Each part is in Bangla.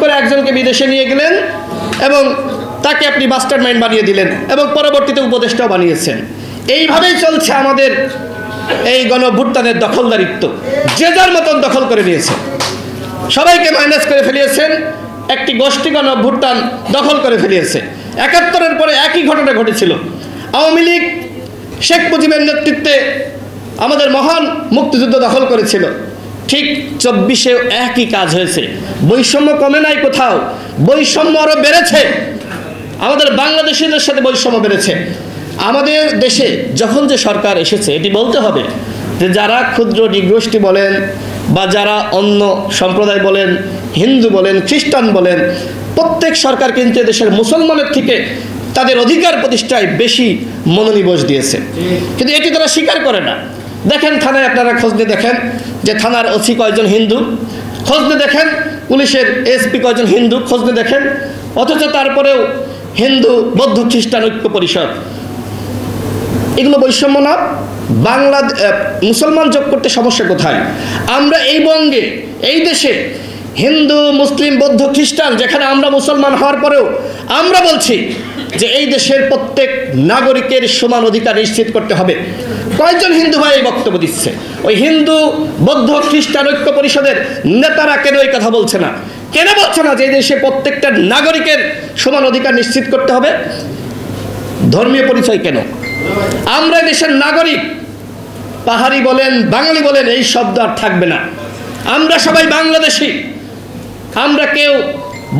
করে একজনকে বিদেশে নিয়ে গেলেন এবং তাকে আপনি মাস্টার মাইন্ড বানিয়ে দিলেন এবং পরবর্তীতে উপদেষ্টাও বানিয়েছেন। এইভাবেই চলছে আমাদের এই গণঅভ্যুত্থানের দখলদারিত্ব। যে যার মতন দখল করে নিয়েছে, সবাইকে মাইনাস করে ফেলিয়েছেন। একটি গোষ্ঠী গণঅভ্যুত্থান দখল করে ফেলিয়েছে। ৭১-এর পরে একই ঘটনা ঘটেছিল। আওয়ামী লীগ শেখ মুজিবের নেতৃত্বে আমাদের মহান মুক্তিযুদ্ধ দখল করেছিল। ঠিক ২৪-এও একই কাজ হয়েছে। বৈষম্য কমে নাই কোথাও, বৈষম্য আরও বেড়েছে। আমাদের বাংলাদেশিদের সাথে বৈষম্য বেড়েছে। আমাদের দেশে যখন যে সরকার এসেছে, এটি বলতে হবে যে যারা ক্ষুদ্র নৃগোষ্ঠী বলেন বা যারা অন্য সম্প্রদায় বলেন, হিন্দু বলেন, খ্রিস্টান বলেন, প্রত্যেক সরকার কিন্তু দেশের মুসলমানের থেকে তাদের অধিকার প্রতিষ্ঠায় বেশি মনোনিবেশ দিয়েছে, কিন্তু এটি তারা স্বীকার করে না। দেখেন থানায় আপনারা খোঁজ নিয়ে দেখেন যে থানার ওসি কয়জন হিন্দু, খোঁজ নিয়ে দেখেন পুলিশের এসপি কয়জন হিন্দু, খোঁজ নিয়ে দেখেন। অথচ তারপরেও হিন্দু বৌদ্ধ খ্রিস্টান ঐক্য পরিষদ, এগুলো বৈষম্য না? মুসলমান যোগ করতে সমস্যা কোথায়? আমরা এই বঙ্গে, এই দেশে হিন্দু মুসলিম বৌদ্ধ খ্রিস্টান, যেখানে আমরা মুসলমান হওয়ার পরেও আমরা বলছি যে এই দেশের প্রত্যেক নাগরিকের সমান অধিকার নিশ্চিত করতে হবে। কয়েকজন হিন্দু ভাই এই বক্তব্য দিচ্ছে? ওই হিন্দু বৌদ্ধ খ্রিস্টান ঐক্য পরিষদের নেতারা কেন এই কথা বলছে না? কেন বলছে না যে এই দেশে প্রত্যেকটা নাগরিকের সমান অধিকার নিশ্চিত করতে হবে? ধর্মীয় পরিচয় কেন? আমরা দেশের নাগরিক, পাহাড়ি বলেন বাঙালি বলেন এই শব্দ আর থাকবে না। আমরা সবাই বাংলাদেশি। আমরা কেউ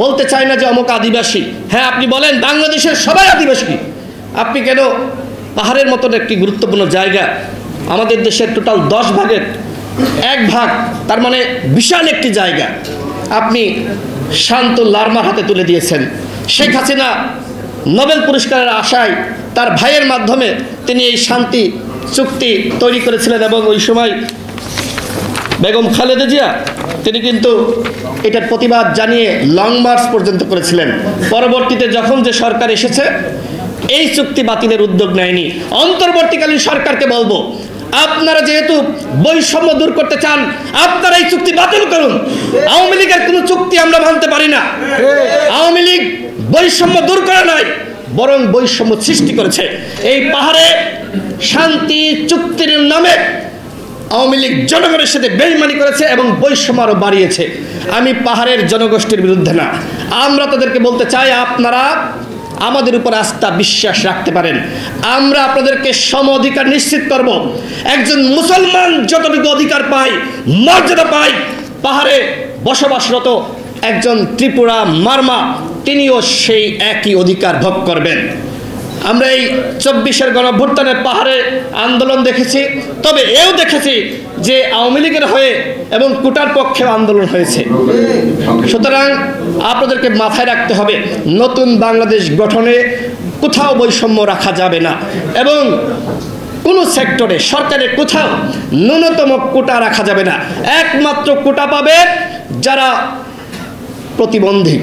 বলতে চাই না যে অমুক আদিবাসী। হ্যাঁ, আপনি বলেন বাংলাদেশের সবাই আদিবাসী। আপনি কেন পাহাড়ের মতন একটি গুরুত্বপূর্ণ জায়গা, আমাদের দেশের টোটাল 10 ভাগের 1 ভাগ, তার মানে বিশাল একটি জায়গা, আপনি শান্ত লারমার হাতে তুলে দিয়েছেন? শেখ হাসিনা নোবেল পুরস্কারের আশায় তার ভাইয়ের মাধ্যমে তিনি এই শান্তি চুক্তি তৈরি করেছিলেন এবং ওই সময় বেগম খালেদা জিয়া তিনি কিন্তু এটার প্রতিবাদ জানিয়ে লং মার্চ পর্যন্ত করেছিলেন। পরবর্তীতে যখন যে সরকার এসেছে এই চুক্তি বাতিলের উদ্যোগ নেয়নি। অন্তর্বর্তীকালীন সরকারকে বলবো, আপনারা যেহেতু বৈষম্য দূর করতে চান, আপনারা এই চুক্তি বাতিল করুন। আওয়ামী লীগের কোনো চুক্তি আমরা মানতে পারি না। আওয়ামী লীগ বৈষম্য দূর করে নয়, বরং বৈষম্য সৃষ্টি করেছে। এই পাহাড়ে শান্তি চুক্তির নামে আওয়ামী লীগ জনগণের সাথে বেইমানি করেছে এবং বৈষম্য আরও বাড়িয়েছে। আমি পাহাড়ের জনগোষ্ঠীর বিরুদ্ধে না। আমরা তাদেরকে বলতে চাই, আপনারা আমাদের উপর আস্থা বিশ্বাস রাখতে পারেন। আমরা আপনাদেরকে সম অধিকার নিশ্চিত করব। একজন মুসলমান যতটুকু অধিকার পায়, মর্যাদা পায়, পাহাড়ে বসবাসরত একজন ত্রিপুরা মারমা তিনিও সেই একই অধিকার ভোগ করবেন। আমরা এই 24-এর গণঅভ্যুত্থানের পাহাড়ে আন্দোলন দেখেছি, তবে এও দেখেছি যে আওয়ামী লীগের হয়ে এবং কোটার পক্ষেও আন্দোলন হয়েছে। সুতরাং আপনাদেরকে মাথায় রাখতে হবে, নতুন বাংলাদেশ গঠনে কোথাও বৈষম্য রাখা যাবে না এবং কোনো সেক্টরে সরকারের কোথাও ন্যূনতম কোটা রাখা যাবে না। একমাত্র কোটা পাবে যারা প্রতিবন্ধী,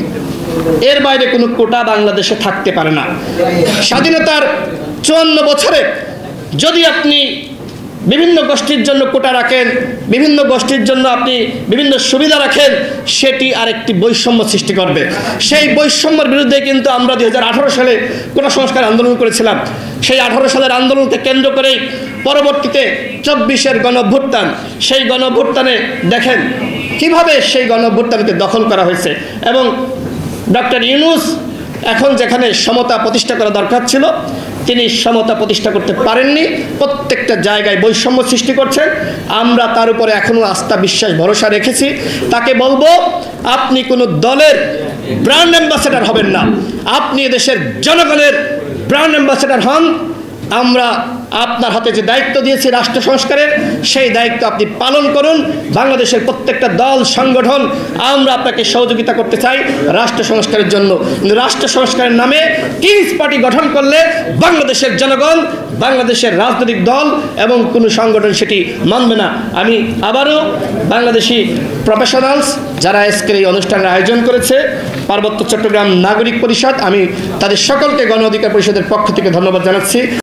এর বাইরে কোনো কোটা বাংলাদেশে থাকতে পারে না। স্বাধীনতার 54 বছরে যদি আপনি বিভিন্ন গোষ্ঠীর জন্য কোটা রাখেন, বিভিন্ন গোষ্ঠীর জন্য আপনি বিভিন্ন সুবিধা রাখেন, সেটি আরেকটি বৈষম্য সৃষ্টি করবে। সেই বৈষম্যের বিরুদ্ধে কিন্তু আমরা 2018 সালে কোটা সংস্কার আন্দোলন করেছিলাম। সেই 18 সালের আন্দোলনকে কেন্দ্র করেই পরবর্তীতে 24-এর গণঅভ্যুত্থান, সেই গণঅভ্যুত্থানে দেখেন কিভাবে সেই গণঅভ্যুত্থানকে দখল করা হয়েছে এবং ডক্টর ইউনূস এখন যেখানে সমতা প্রতিষ্ঠা করা দরকার ছিল তিনি সমতা প্রতিষ্ঠা করতে পারেননি। প্রত্যেকটা জায়গায় বৈষম্য সৃষ্টি করছেন। আমরা তার উপরে এখনও আস্থা বিশ্বাস ভরসা রেখেছি। তাকে বলবো, আপনি কোনো দলের ব্র্যান্ড অ্যাম্বাসেডর হবেন না, আপনি দেশের জনগণের ব্র্যান্ড অ্যাম্বাসেডর হন। আমরা আপনার হাতে যে দায়িত্ব দিয়েছি রাষ্ট্র সংস্কারের, সেই দায়িত্ব আপনি পালন করুন। বাংলাদেশের প্রত্যেকটা দল সংগঠন আমরা আপনাকে সহযোগিতা করতে চাই রাষ্ট্র সংস্কারের জন্য। রাষ্ট্র সংস্কারের নামে কিংস পার্টি গঠন করলে বাংলাদেশের জনগণ, বাংলাদেশের রাজনৈতিক দল এবং কোনো সংগঠন সেটি মানবে না। আমি আবারও বাংলাদেশি প্রফেশনালস যারা আজকের এই অনুষ্ঠানের আয়োজন করেছে, পার্বত্য চট্টগ্রাম নাগরিক পরিষদ, আমি তাদের সকলকে গণ অধিকার পরিষদের পক্ষ থেকে ধন্যবাদ জানাচ্ছি।